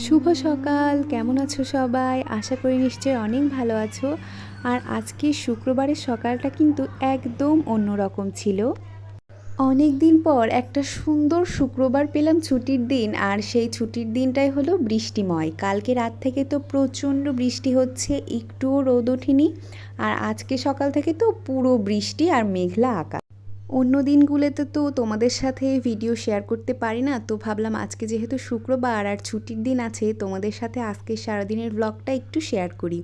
শুভ সকাল, কেমন আছো সবাই? আশা করি নিশ্চয়ই অনেক ভালো আছো। আর আজকে শুক্রবারের সকালটা কিন্তু একদম অন্যরকম ছিল। অনেক দিন পর একটা সুন্দর শুক্রবার পেলাম ছুটির দিন, আর সেই ছুটির দিনটাই হলো বৃষ্টিময়। কালকে রাত থেকে তো প্রচণ্ড বৃষ্টি হচ্ছে, একটুও রোদ ওঠেনি। আর আজকে সকাল থেকে তো পুরো বৃষ্টি আর মেঘলা আকাশ। অন্য দিনগুলোতে তো তোমাদের সাথে ভিডিও শেয়ার করতে পারি না, তো ভাবলাম আজকে যেহেতু শুক্রবার আর ছুটির দিন আছে, তোমাদের সাথে আজকে সারাদিনের ব্লগটা একটু শেয়ার করি।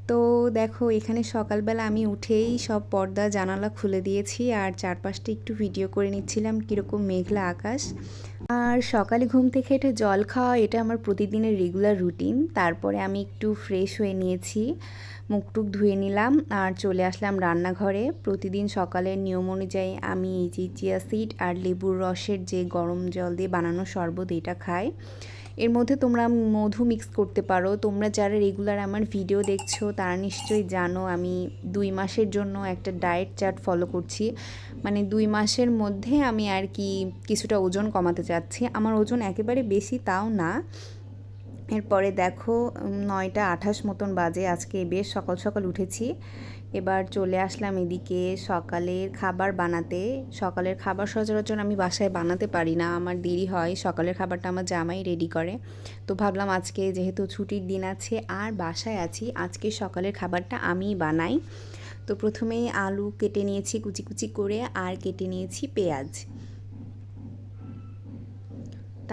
তো দেখো, এখানে সকালবেলা আমি উঠেই সব পর্দা জানালা খুলে দিয়েছি আর চারপাশটা একটু ভিডিও করে নিচ্ছিলাম কীরকম মেঘলা আকাশ। আর সকালে ঘুম থেকে এটা জল খাওয়া, এটা আমার প্রতিদিনের রেগুলার রুটিন। তারপরে আমি একটু ফ্রেশ হয়ে নিয়েছি, মুখটুক ধুয়ে নিলাম আর চলে আসলাম রান্নাঘরে। প্রতিদিন সকালের নিয়ম অনুযায়ী আমি এই যে চিয়া সিড আর লেবুর রসের যে গরম জল দিয়ে বানানো শরবত, এটা খাই। এর মধ্যে তোমরা মধু মিক্স করতে পারো। তোমরা যারা রেগুলার আমার ভিডিও দেখছো তারা নিশ্চয়ই জানো আমি 2 মাসের জন্য একটা ডায়েট চার্ট ফলো করছি। মানে 2 মাসের মধ্যে আমি আর কি কিছুটা ওজন কমাতে চাচ্ছি। আমার ওজন একেবারে বেশি তাও না। এরপরে দেখো 9টা 28 মতন বাজে, আজকে বেশ সকাল সকাল উঠেছি। এবার চলে আসলাম এদিকে সকালের খাবার বানাতে। সকালের খাবার সচরাচর আমি বাসায় বানাতে পারি না, আমার দেরি হয়। সকালের খাবারটা আমার জামাই রেডি করে। তো ভাবলাম আজকে যেহেতু ছুটির দিন আছে আর বাসায় আছি, আজকে সকালের খাবারটা আমিই বানাই। তো প্রথমেই আলু কেটে নিয়েছি কুচি কুচি করে, আর কেটে নিয়েছি পেঁয়াজ।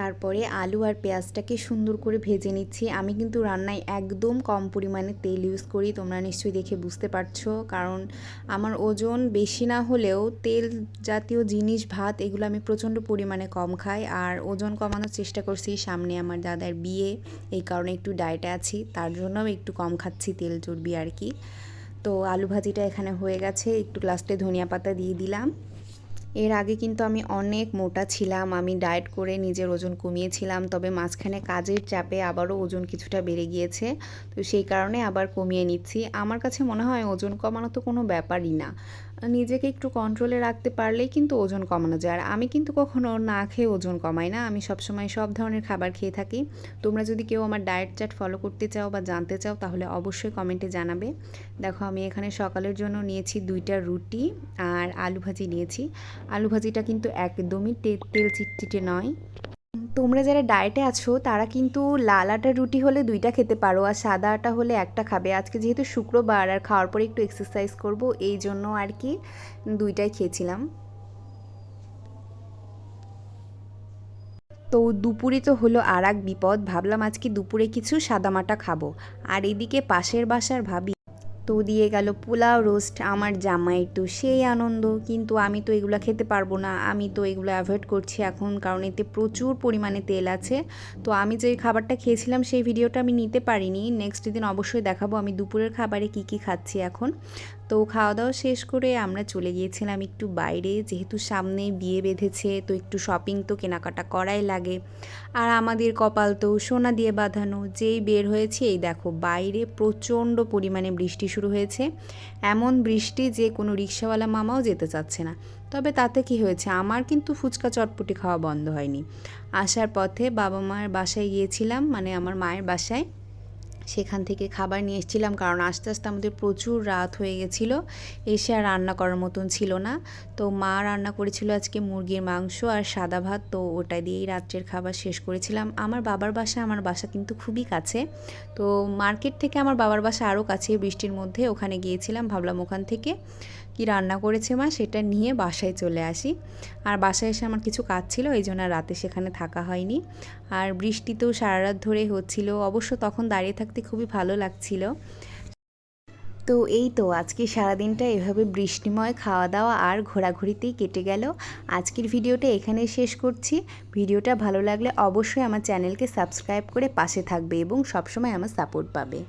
তারপরে আলু আর পেঁয়াজটাকে সুন্দর করে ভেজে নিচ্ছি। আমি কিন্তু রান্নায় একদম কম পরিমাণে তেল ইউজ করি, তোমরা নিশ্চয়ই দেখে বুঝতে পারছো। কারণ আমার ওজন বেশি না হলেও তেল জাতীয় জিনিস, ভাত, এগুলো আমি প্রচণ্ড পরিমাণে কম খাই। আর ওজন কমানোর চেষ্টা করছি, সামনে আমার দাদার বিয়ে, এই কারণে একটু ডায়েটে আছি, তার জন্য একটু কম খাচ্ছি তেল চর্বি আর কি। তো আলু ভাজিটা এখানে হয়ে গেছে, একটু লাস্টে ধনিয়া পাতা দিয়ে দিলাম। এর আগে কিন্তু আমি অনেক মোটা ছিলাম, আমি ডায়েট করে নিজের ওজন কমিয়েছিলাম, তবে মাঝখানে কাজের চাপে আবারও ওজন কিছুটা বেড়ে গিয়েছে। তো সেই কারণে আবার কমিয়ে নিচ্ছি। আমার কাছে মনে হয় ওজন কমানো তো কোনো ব্যাপারই না, নিজেকে একটু কন্ট্রোলে রাখতে পারলেই কিন্তু ওজন কমানো যায়। আর আমি কিন্তু কখনো না খেয়ে ওজন কমাই না, আমি সবসময় সব ধরনের খাবার খেয়ে থাকি। তোমরা যদি কেউ আমার ডায়েট চার্ট ফলো করতে চাও বা জানতে চাও তাহলে অবশ্যই কমেন্টে জানাবে। দেখো, আমি এখানে সকালের জন্য নিয়েছি 2টা রুটি আর আলু ভাজি নিয়েছি। আলু ভাজিটা কিন্তু একদমই তেল চিটচিটে নয়। তোমরা যারা ডায়েটে আছো তারা কিন্তু লাল আটার রুটি হলে 2টা খেতে পারো, আর সাদা আটা হলে একটা খাবে। আজকে যেহেতু শুক্রবার আর খাওয়ার পরে একটু এক্সারসাইজ করব, এই জন্য আর কি 2টাই খেয়েছিলাম। তো দুপুরে তো হলো আর এক বিপদ, ভাবলাম আজকে দুপুরে কিছু সাদামাটা খাবো। আর এদিকে পাশের বাসার ভাবি তো দিয়ে গেল পোলাও রোস্ট। আমার জামাইয়ের তো সেই আনন্দ, কিন্তু আমি তো এগুলো খেতে পারবো না, আমি তো এগুলো অ্যাভয়েড করছি এখন, কারণ এতে প্রচুর পরিমাণে তেল আছে। তো আমি যে খাবারটা খেয়েছিলাম সেই ভিডিওটা আমি নিতে পারিনি, নেক্সট দিন অবশ্যই দেখাবো আমি দুপুরের খাবারে কি কি খাচ্ছি এখন। তো খাওয়া দাওয়া শেষ করে আমরা চলে গিয়েছিলাম একটু বাইরে, যেহেতু সামনে বিয়ে বেঁধেছে তো একটু শপিং তো কেনাকাটা করাই লাগে। আর আমাদের কপাল তো সোনা দিয়ে বাঁধানো, যেই বের হয়েছে এই দেখো বাইরে প্রচণ্ড পরিমাণে বৃষ্টি শুরু হয়েছে। এমন বৃষ্টি যে কোনো রিক্সাওয়ালা মামাও যেতে চাচ্ছে না। তবে তাতে কি হয়েছে, আমার কিন্তু ফুচকা চটপটি খাওয়া বন্ধ হয়নি। আসার পথে বাবা মায়ের বাসায় গিয়েছিলাম, মানে আমার মায়ের বাসায়, সেখান থেকে খাবার নিয়ে এসেছিলাম, কারণ আস্তে আস্তে আমাদের প্রচুর রাত হয়ে গেছিলো, এসে আর রান্না করার মতন ছিল না। তো মা রান্না করেছিল আজকে মুরগির মাংস আর সাদা ভাত, তো ওটা দিয়েই রাত্রের খাবার শেষ করেছিলাম। আমার বাবার বাসা কিন্তু খুবই কাছে, তো মার্কেট থেকে আমার বাবার বাসা আরও কাছে। বৃষ্টির মধ্যে ওখানে গিয়েছিলাম, ভাবলাম ওখান থেকে কি রান্না করেছে মা সেটা নিয়ে বাসায় চলে আসি। আর বাসায় এসে আমার কিছু কাজ ছিল, এই জন্য রাতে সেখানে থাকা হয়নি। আর বৃষ্টিতেও সারা রাত ধরে হচ্ছিল, অবশ্য তখন দাঁড়িয়ে থাকতে খুবই ভালো লাগছিল। তো এই তো আজকে সারাদিনটা এভাবে বৃষ্টিময় খাওয়া দাওয়া আর ঘোরাঘুরিতেই কেটে গেল। আজকের ভিডিওটা এখানেই শেষ করছি। ভিডিওটা ভালো লাগলে অবশ্যই আমার চ্যানেলকে সাবস্ক্রাইব করে পাশে থাকবে এবং সবসময় আমার সাপোর্ট পাবে।